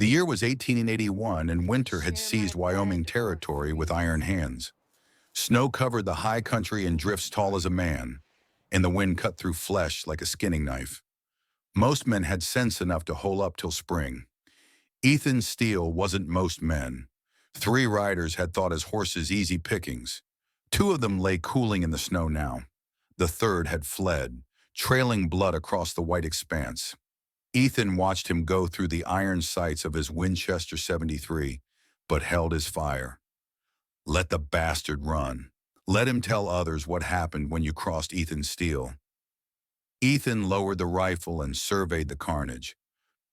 The year was 1881, and winter had Share my seized Wyoming bread or territory with iron freeze. hands. Snow covered the high country in drifts tall as a man, and the wind cut through flesh like a skinning knife. Most men had sense enough to hole up till spring. Ethan Steele wasn't most men. 3 riders had thought his horses easy pickings. 2 of them lay cooling in the snow now. The third had fled, trailing blood across the white expanse. Ethan watched him go through the iron sights of his Winchester 73, but held his fire. Let the bastard run. Let him tell others what happened when you crossed Ethan Steele. Ethan lowered the rifle and surveyed the carnage.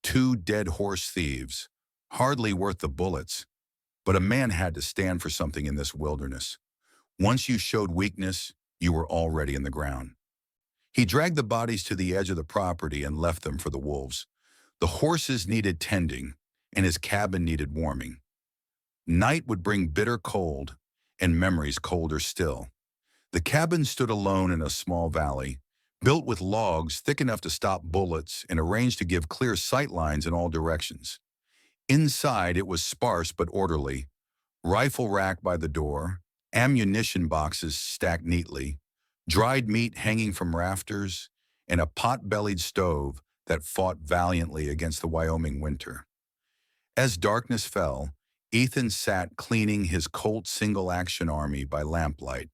2 dead horse thieves, hardly worth the bullets. But a man had to stand for something in this wilderness. Once you showed weakness, you were already in the ground. He dragged the bodies to the edge of the property and left them for the wolves. The horses needed tending, and his cabin needed warming. Night would bring bitter cold, and memories colder still. The cabin stood alone in a small valley, built with logs thick enough to stop bullets and arranged to give clear sight lines in all directions. Inside, it was sparse but orderly. Rifle rack by the door, ammunition boxes stacked neatly, dried meat hanging from rafters, and a pot-bellied stove that fought valiantly against the Wyoming winter. As darkness fell, Ethan sat cleaning his Colt single-action army by lamplight.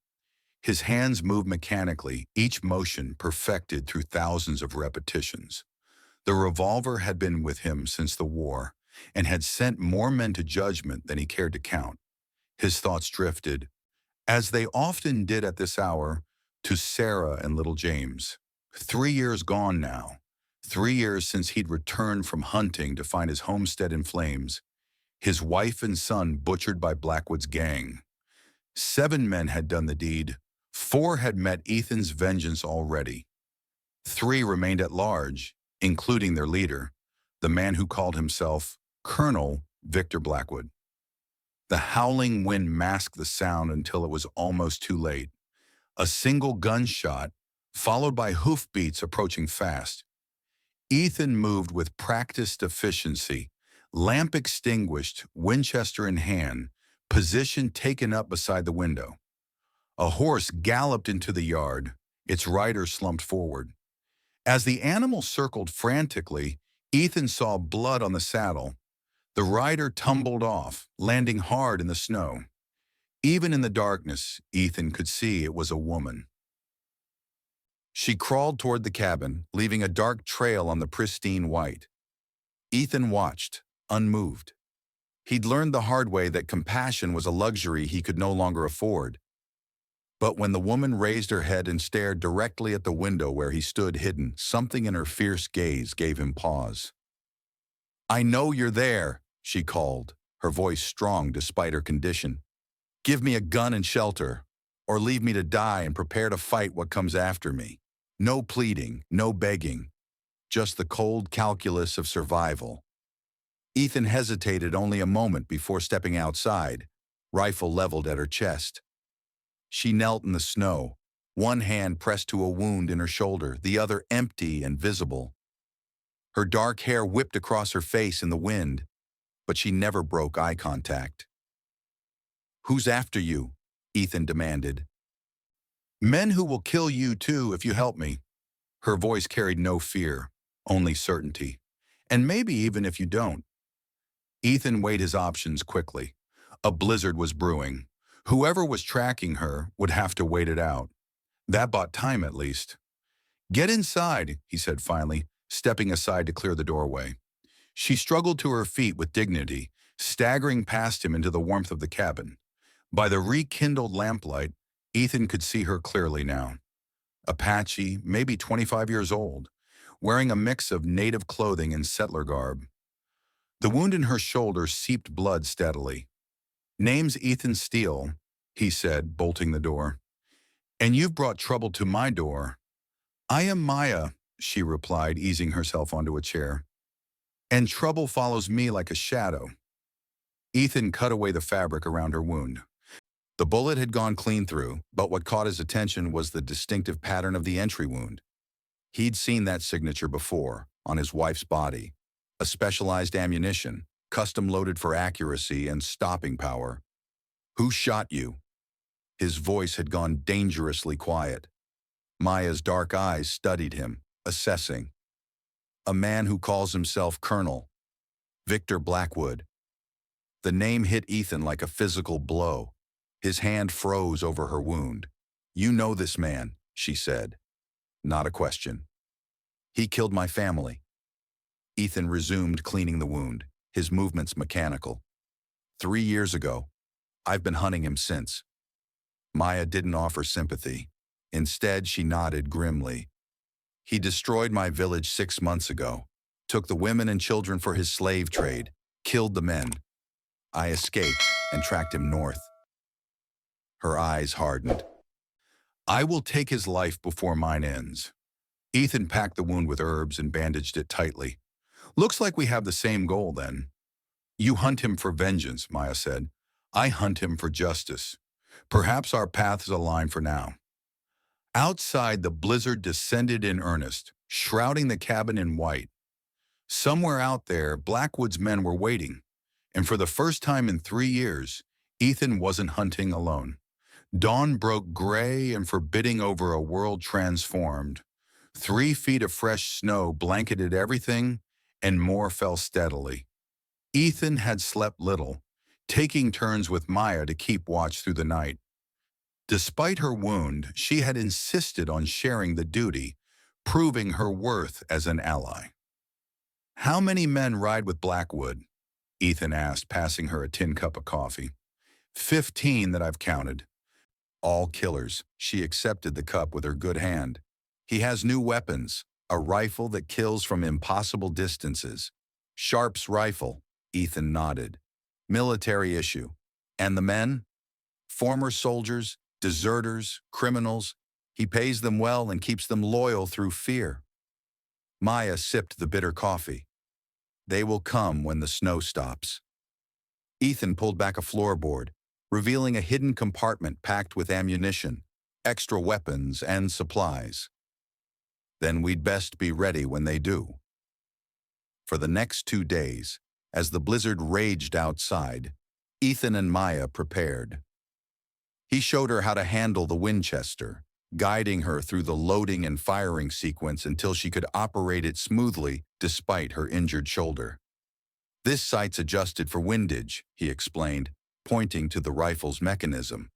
His hands moved mechanically, each motion perfected through thousands of repetitions. The revolver had been with him since the war, and had sent more men to judgment than he cared to count. His thoughts drifted, as they often did at this hour, to Sarah and little James. 3 years gone now. 3 years since he'd returned from hunting to find his homestead in flames, his wife and son butchered by Blackwood's gang. 7 men had done the deed. 4 had met Ethan's vengeance already. 3 remained at large, including their leader, the man who called himself Colonel Victor Blackwood. The howling wind masked the sound until it was almost too late. A single gunshot, followed by hoofbeats approaching fast. Ethan moved with practiced efficiency, lamp extinguished, Winchester in hand, position taken up beside the window. A horse galloped into the yard, its rider slumped forward. As the animal circled frantically, Ethan saw blood on the saddle. The rider tumbled off, landing hard in the snow. Even in the darkness, Ethan could see it was a woman. She crawled toward the cabin, leaving a dark trail on the pristine white. Ethan watched, unmoved. He'd learned the hard way that compassion was a luxury he could no longer afford. But when the woman raised her head and stared directly at the window where he stood hidden, something in her fierce gaze gave him pause. "I know you're there," she called, her voice strong despite her condition. "Give me a gun and shelter, or leave me to die and prepare to fight what comes after me. No pleading, no begging, just the cold calculus of survival." Ethan hesitated only a moment before stepping outside, rifle leveled at her chest. She knelt in the snow, one hand pressed to a wound in her shoulder, the other empty and visible. Her dark hair whipped across her face in the wind, but she never broke eye contact. "Who's after you?" Ethan demanded. "Men who will kill you too if you help me." Her voice carried no fear, only certainty. "And maybe even if you don't." Ethan weighed his options quickly. A blizzard was brewing. Whoever was tracking her would have to wait it out. That bought time at least. "Get inside," he said finally, stepping aside to clear the doorway. She struggled to her feet with dignity, staggering past him into the warmth of the cabin. By the rekindled lamplight, Ethan could see her clearly now. Apache, maybe 25 years old, wearing a mix of native clothing and settler garb. The wound in her shoulder seeped blood steadily. "Name's Ethan Steele," he said, bolting the door. "And you've brought trouble to my door." "I am Maya," she replied, easing herself onto a chair. "And trouble follows me like a shadow." Ethan cut away the fabric around her wound. The bullet had gone clean through, but what caught his attention was the distinctive pattern of the entry wound. He'd seen that signature before, on his wife's body. A specialized ammunition, custom-loaded for accuracy and stopping power. Who shot you? His voice had gone dangerously quiet. Maya's dark eyes studied him, assessing. A man who calls himself Colonel. Victor Blackwood. The name hit Ethan like a physical blow. His hand froze over her wound. You know this man, she said. Not a question. He killed my family. Ethan resumed cleaning the wound, his movements mechanical. 3 years ago. I've been hunting him since. Maya didn't offer sympathy. Instead, she nodded grimly. He destroyed my village 6 months ago, took the women and children for his slave trade, killed the men. I escaped and tracked him north. Her eyes hardened. I will take his life before mine ends. Ethan packed the wound with herbs and bandaged it tightly. Looks like we have the same goal then. You hunt him for vengeance, Maya said. I hunt him for justice. Perhaps our paths align for now. Outside, the blizzard descended in earnest, shrouding the cabin in white. Somewhere out there, Blackwood's men were waiting, and for the first time in 3 years, Ethan wasn't hunting alone. Dawn broke gray and forbidding over a world transformed. 3 feet of fresh snow blanketed everything, and more fell steadily. Ethan had slept little, taking turns with Maya to keep watch through the night. Despite her wound, she had insisted on sharing the duty, proving her worth as an ally. How many men ride with Blackwood? Ethan asked, passing her a tin cup of coffee. 15 that I've counted. All killers. She accepted the cup with her good hand. He has new weapons, a rifle that kills from impossible distances. Sharp's rifle, Ethan nodded. Military issue. And the men? Former soldiers, deserters, criminals. He pays them well and keeps them loyal through fear. Maya sipped the bitter coffee. They will come when the snow stops. Ethan pulled back a floorboard, revealing a hidden compartment packed with ammunition, extra weapons, and supplies. Then we'd best be ready when they do. For the next 2 days, as the blizzard raged outside, Ethan and Maya prepared. He showed her how to handle the Winchester, guiding her through the loading and firing sequence until she could operate it smoothly despite her injured shoulder. This sight's adjusted for windage, he explained, pointing to the rifle's mechanism.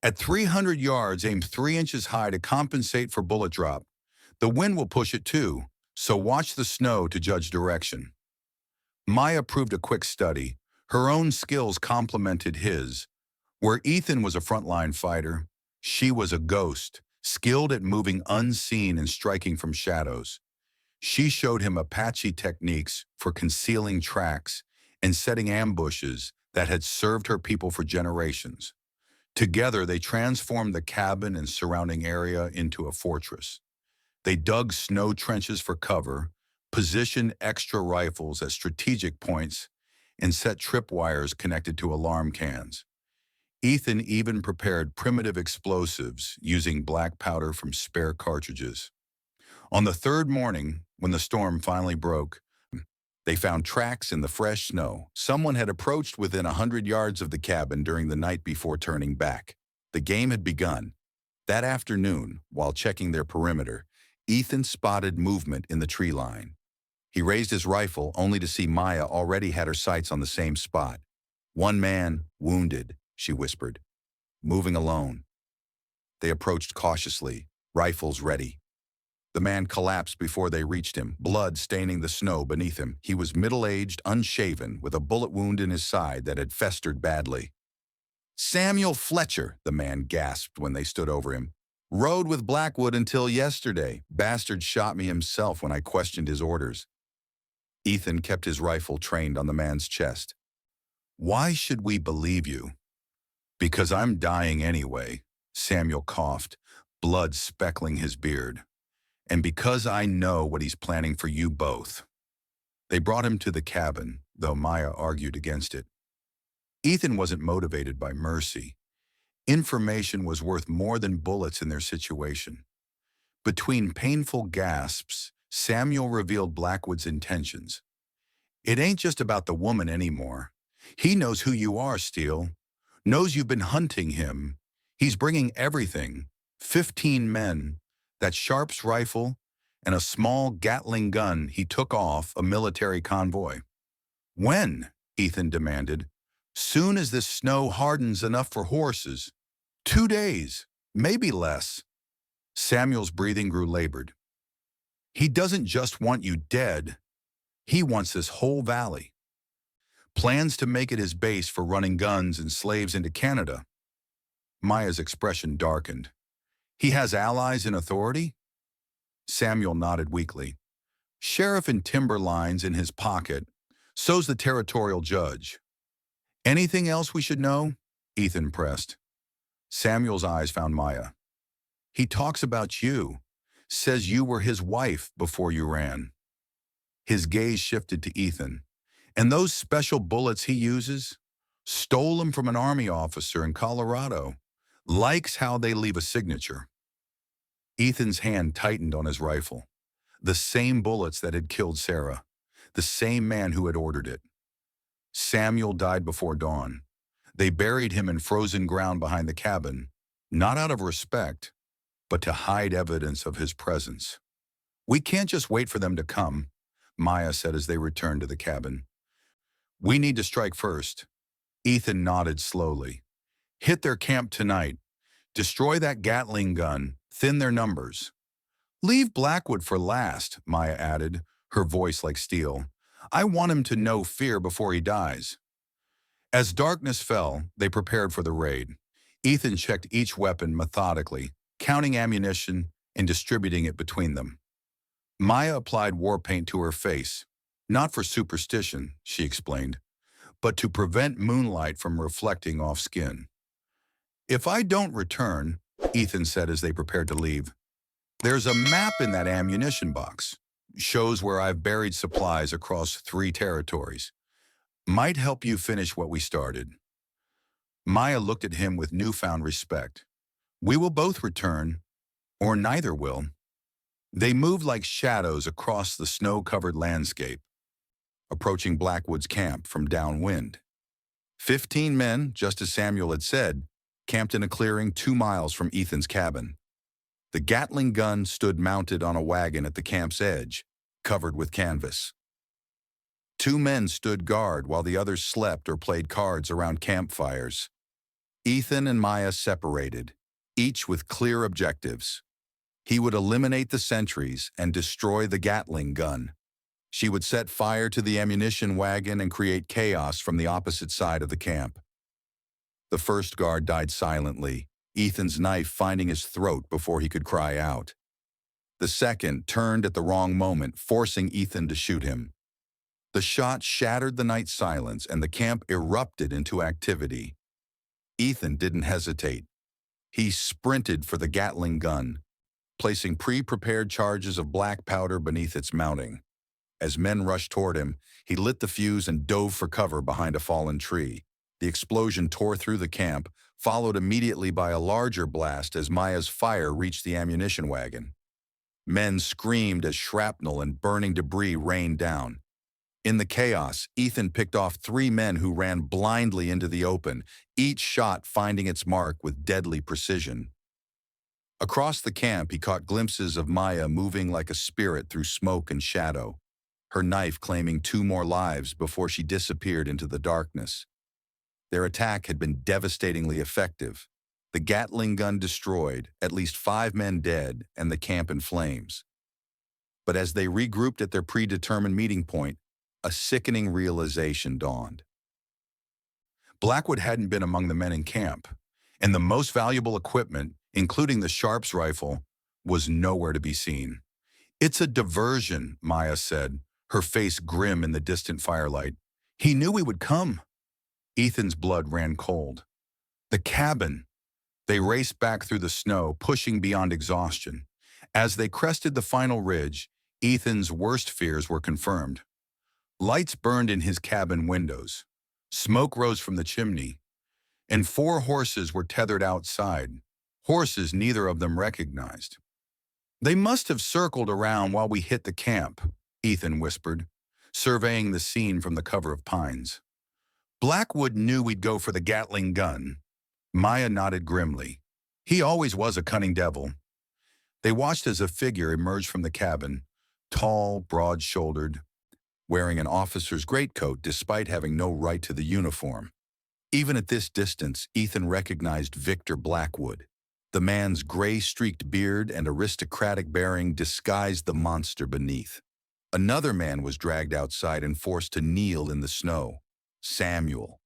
At 300 yards, aim 3 inches high to compensate for bullet drop. The wind will push it too, so watch the snow to judge direction. Maya proved a quick study. Her own skills complemented his. Where Ethan was a frontline fighter, she was a ghost, skilled at moving unseen and striking from shadows. She showed him Apache techniques for concealing tracks and setting ambushes that had served her people for generations. Together, they transformed the cabin and surrounding area into a fortress. They dug snow trenches for cover, positioned extra rifles at strategic points, and set tripwires connected to alarm cans. Ethan even prepared primitive explosives using black powder from spare cartridges. On the 3rd morning, when the storm finally broke, they found tracks in the fresh snow. Someone had approached within 100 yards of the cabin during the night before turning back. The game had begun. That afternoon, while checking their perimeter, Ethan spotted movement in the tree line. He raised his rifle only to see Maya already had her sights on the same spot. One man, wounded, she whispered, moving alone. They approached cautiously, rifles ready. The man collapsed before they reached him, blood staining the snow beneath him. He was middle-aged, unshaven, with a bullet wound in his side that had festered badly. Samuel Fletcher, the man gasped when they stood over him. Rode with Blackwood until yesterday. Bastard shot me himself when I questioned his orders. Ethan kept his rifle trained on the man's chest. Why should we believe you? Because I'm dying anyway, Samuel coughed, blood speckling his beard. And because I know what he's planning for you both. They brought him to the cabin, though Maya argued against it. Ethan wasn't motivated by mercy. Information was worth more than bullets in their situation. Between painful gasps, Samuel revealed Blackwood's intentions. It ain't just about the woman anymore. He knows who you are, Steele. Knows you've been hunting him. He's bringing everything. 15 men, that Sharp's rifle, and a small Gatling gun he took off a military convoy. When? Ethan demanded. Soon as this snow hardens enough for horses. 2 days, maybe less. Samuel's breathing grew labored. He doesn't just want you dead. He wants this whole valley. Plans to make it his base for running guns and slaves into Canada. Maya's expression darkened. He has allies in authority? Samuel nodded weakly. Sheriff and timber lines in his pocket. So's the territorial judge. Anything else we should know? Ethan pressed. Samuel's eyes found Maya. He talks about you. Says you were his wife before you ran. His gaze shifted to Ethan. And those special bullets he uses? Stole them from an army officer in Colorado. Likes how they leave a signature. Ethan's hand tightened on his rifle. The same bullets that had killed Sarah. The same man who had ordered it. Samuel died before dawn. They buried him in frozen ground behind the cabin, not out of respect, but to hide evidence of his presence. We can't just wait for them to come, Maya said as they returned to the cabin. We need to strike first. Ethan nodded slowly. Hit their camp tonight. Destroy that Gatling gun. Thin their numbers. Leave Blackwood for last, Maya added, her voice like steel. I want him to know fear before he dies. As darkness fell, they prepared for the raid. Ethan checked each weapon methodically, counting ammunition and distributing it between them. Maya applied war paint to her face, not for superstition, she explained, but to prevent moonlight from reflecting off skin. If I don't return, Ethan said as they prepared to leave, there's a map in that ammunition box. Shows where I've buried supplies across 3 territories. Might help you finish what we started. Maya looked at him with newfound respect. We will both return, or neither will. They moved like shadows across the snow-covered landscape, approaching Blackwood's camp from downwind. 15 men, just as Samuel had said, camped in a clearing 2 miles from Ethan's cabin. The Gatling gun stood mounted on a wagon at the camp's edge, covered with canvas. 2 men stood guard while the others slept or played cards around campfires. Ethan and Maya separated, each with clear objectives. He would eliminate the sentries and destroy the Gatling gun. She would set fire to the ammunition wagon and create chaos from the opposite side of the camp. The first guard died silently, Ethan's knife finding his throat before he could cry out. The second turned at the wrong moment, forcing Ethan to shoot him. The shot shattered the night silence and the camp erupted into activity. Ethan didn't hesitate. He sprinted for the Gatling gun, placing pre-prepared charges of black powder beneath its mounting. As men rushed toward him, he lit the fuse and dove for cover behind a fallen tree. The explosion tore through the camp, followed immediately by a larger blast as Maya's fire reached the ammunition wagon. Men screamed as shrapnel and burning debris rained down. In the chaos, Ethan picked off 3 men who ran blindly into the open, each shot finding its mark with deadly precision. Across the camp, he caught glimpses of Maya moving like a spirit through smoke and shadow, her knife claiming 2 more lives before she disappeared into the darkness. Their attack had been devastatingly effective. The Gatling gun destroyed, at least 5 men dead, and the camp in flames. But as they regrouped at their predetermined meeting point, a sickening realization dawned. Blackwood hadn't been among the men in camp, and the most valuable equipment, including the Sharp's rifle, was nowhere to be seen. It's a diversion, Maya said, her face grim in the distant firelight. He knew we would come. Ethan's blood ran cold. The cabin. They raced back through the snow, pushing beyond exhaustion. As they crested the final ridge, Ethan's worst fears were confirmed. Lights burned in his cabin windows. Smoke rose from the chimney, and 4 horses were tethered outside, horses neither of them recognized. They must have circled around while we hit the camp, Ethan whispered. surveying the scene from the cover of pines. Blackwood knew we'd go for the Gatling gun. Maya nodded grimly. He always was a cunning devil. They watched as a figure emerged from the cabin, tall, broad-shouldered, wearing an officer's greatcoat despite having no right to the uniform. Even at this distance, Ethan recognized Victor Blackwood. The man's gray-streaked beard and aristocratic bearing disguised the monster beneath. Another man was dragged outside and forced to kneel in the snow. Samuel.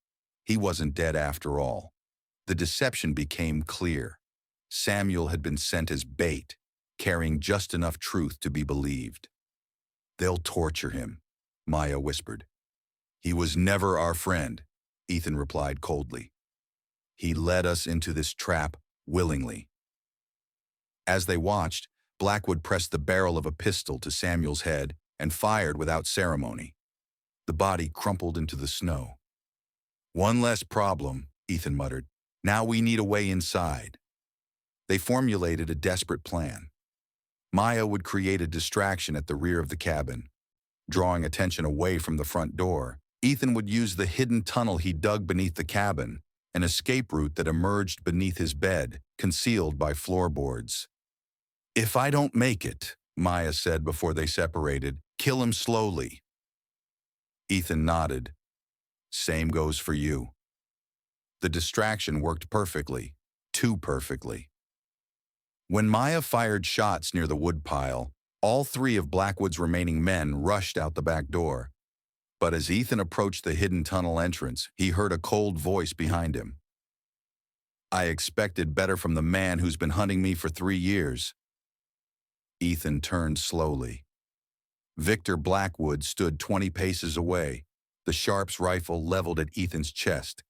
He wasn't dead after all. The deception became clear. Samuel had been sent as bait, carrying just enough truth to be believed. "They'll torture him," Maya whispered. "He was never our friend," Ethan replied coldly. "He led us into this trap willingly." As they watched, Blackwood pressed the barrel of a pistol to Samuel's head and fired without ceremony. The body crumpled into the snow. "One less problem," Ethan muttered. "Now we need a way inside." They formulated a desperate plan. Maya would create a distraction at the rear of the cabin. Drawing attention away from the front door, Ethan would use the hidden tunnel he dug beneath the cabin, an escape route that emerged beneath his bed, concealed by floorboards. "If I don't make it," Maya said before they separated, "kill him slowly." Ethan nodded. "Same goes for you." The distraction worked perfectly, too perfectly. When Maya fired shots near the woodpile, all three of Blackwood's remaining men rushed out the back door. But as Ethan approached the hidden tunnel entrance, he heard a cold voice behind him. "I expected better from the man who's been hunting me for 3 years." Ethan turned slowly. Victor Blackwood stood 20 paces away, the Sharp's rifle leveled at Ethan's chest.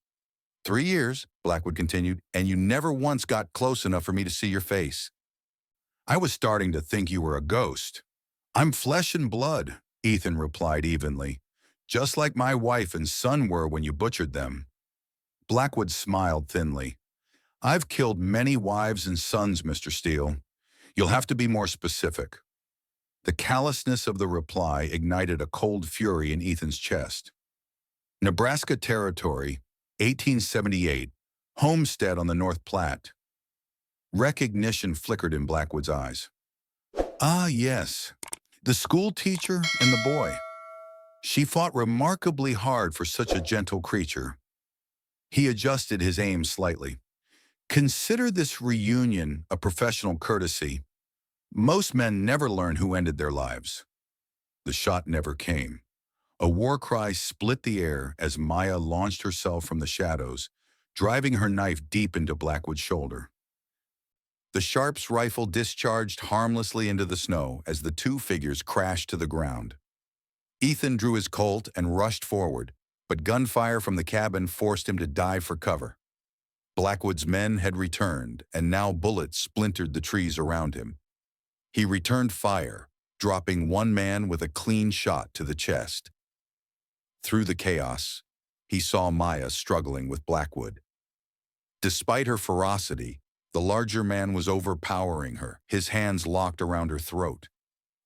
"3 years," Blackwood continued, "and you never once got close enough for me to see your face." "I was starting to think you were a ghost." "I'm flesh and blood," Ethan replied evenly, "just like my wife and son were when you butchered them." Blackwood smiled thinly. "I've killed many wives and sons, Mr. Steele. You'll have to be more specific." The callousness of the reply ignited a cold fury in Ethan's chest. "Nebraska Territory, 1878, homestead on the North Platte." Recognition flickered in Blackwood's eyes. "Ah, yes, the school teacher and the boy. She fought remarkably hard for such a gentle creature." He adjusted his aim slightly. "Consider this reunion a professional courtesy. Most men never learn who ended their lives." The shot never came. A war cry split the air as Maya launched herself from the shadows, driving her knife deep into Blackwood's shoulder. The Sharp's rifle discharged harmlessly into the snow as the two figures crashed to the ground. Ethan drew his Colt and rushed forward, but gunfire from the cabin forced him to dive for cover. Blackwood's men had returned, and now bullets splintered the trees around him. He returned fire, dropping one man with a clean shot to the chest. Through the chaos, he saw Maya struggling with Blackwood. Despite her ferocity, the larger man was overpowering her, his hands locked around her throat.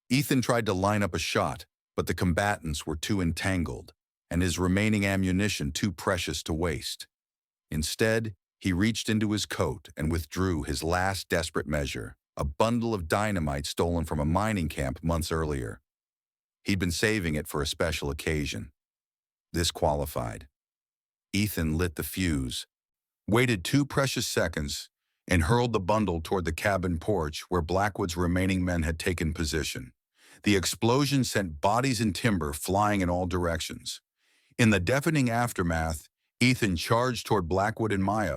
Ethan tried to line up a shot, but the combatants were too entangled, and his remaining ammunition too precious to waste. Instead, he reached into his coat and withdrew his last desperate measure, a bundle of dynamite stolen from a mining camp months earlier. He'd been saving it for a special occasion. This qualified. Ethan lit the fuse, waited 2 precious seconds, and hurled the bundle toward the cabin porch where Blackwood's remaining men had taken position. The explosion sent bodies and timber flying in all directions. In the deafening aftermath, Ethan charged toward Blackwood and Maya.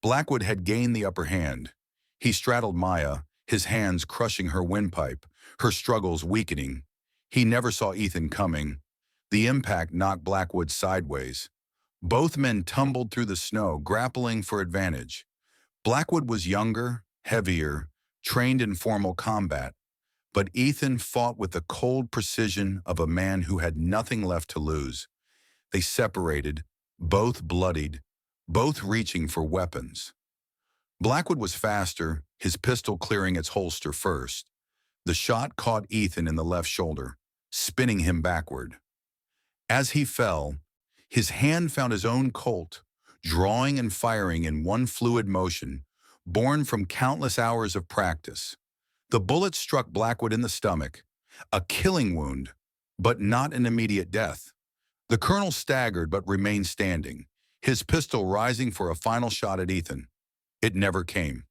Blackwood had gained the upper hand. He straddled Maya, his hands crushing her windpipe, her struggles weakening. He never saw Ethan coming. The impact knocked Blackwood sideways. Both men tumbled through the snow, grappling for advantage. Blackwood was younger, heavier, trained in formal combat, but Ethan fought with the cold precision of a man who had nothing left to lose. They separated, both bloodied, both reaching for weapons. Blackwood was faster, his pistol clearing its holster first. The shot caught Ethan in the left shoulder, spinning him backward. As he fell, his hand found his own Colt, drawing and firing in one fluid motion, born from countless hours of practice. The bullet struck Blackwood in the stomach, a killing wound, but not an immediate death. The colonel staggered but remained standing, his pistol rising for a final shot at Ethan. It never came.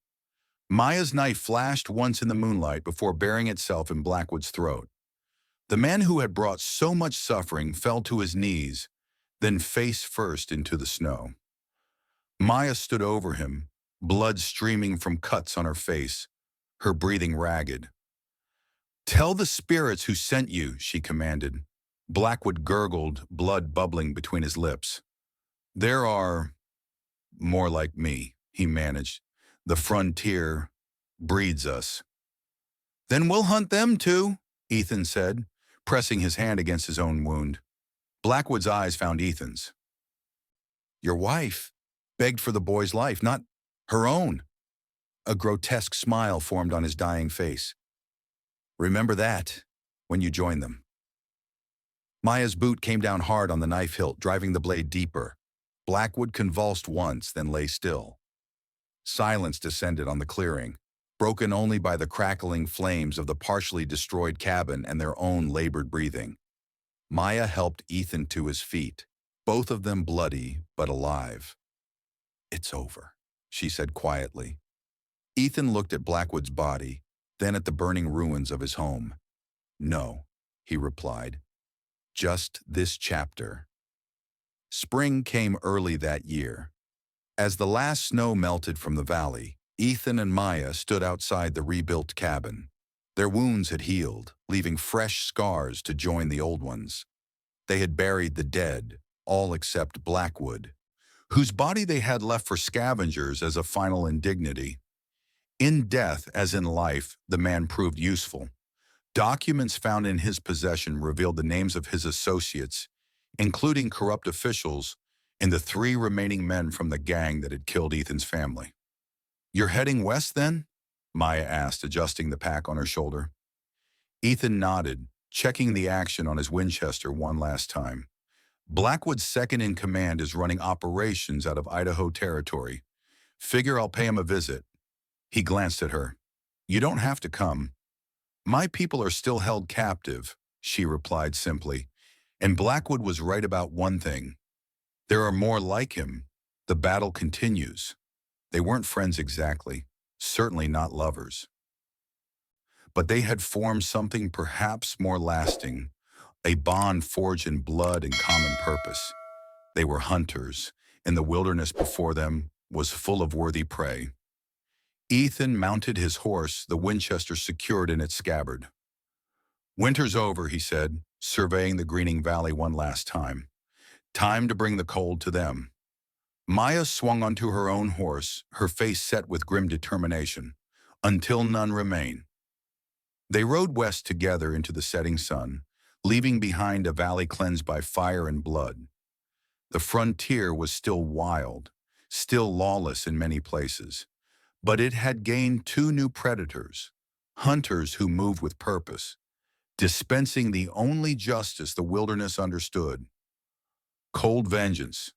Maya's knife flashed once in the moonlight before burying itself in Blackwood's throat. The man who had brought so much suffering fell to his knees, then face first into the snow. Maya stood over him, blood streaming from cuts on her face, her breathing ragged. "Tell the spirits who sent you," she commanded. Blackwood gurgled, blood bubbling between his lips. "There are more like me," he managed. "The frontier breeds us." "Then we'll hunt them too," Ethan said, pressing his hand against his own wound. Blackwood's eyes found Ethan's. "Your wife begged for the boy's life, not her own." A grotesque smile formed on his dying face. "Remember that when you join them." Maya's boot came down hard on the knife hilt, driving the blade deeper. Blackwood convulsed once, then lay still. Silence descended on the clearing, broken only by the crackling flames of the partially destroyed cabin and their own labored breathing. Maya helped Ethan to his feet, both of them bloody but alive. "It's over," she said quietly. Ethan looked at Blackwood's body, then at the burning ruins of his home. "No," he replied. "Just this chapter." Spring came early that year. As the last snow melted from the valley, Ethan and Maya stood outside the rebuilt cabin. Their wounds had healed, leaving fresh scars to join the old ones. They had buried the dead, all except Blackwood, whose body they had left for scavengers as a final indignity. In death, as in life, the man proved useful. Documents found in his possession revealed the names of his associates, including corrupt officials and the 3 remaining men from the gang that had killed Ethan's family. "You're heading west then?" Maya asked, adjusting the pack on her shoulder. Ethan nodded, checking the action on his Winchester one last time. "Blackwood's second in command is running operations out of Idaho territory. Figure I'll pay him a visit." He glanced at her. "You don't have to come." "My people are still held captive," she replied simply. And Blackwood was right about one thing. There are more like him. The battle continues. They weren't friends exactly, certainly not lovers. But they had formed something perhaps more lasting, a bond forged in blood and common purpose. They were hunters, and the wilderness before them was full of worthy prey. Ethan mounted his horse, the Winchester secured in its scabbard. "Winter's over," he said, surveying the greening valley one last time. "Time to bring the cold to them." Maya swung onto her own horse, her face set with grim determination, until none remain. They rode west together into the setting sun, leaving behind a valley cleansed by fire and blood. The frontier was still wild, still lawless in many places, but it had gained 2 new predators, hunters who moved with purpose, dispensing the only justice the wilderness understood: cold vengeance.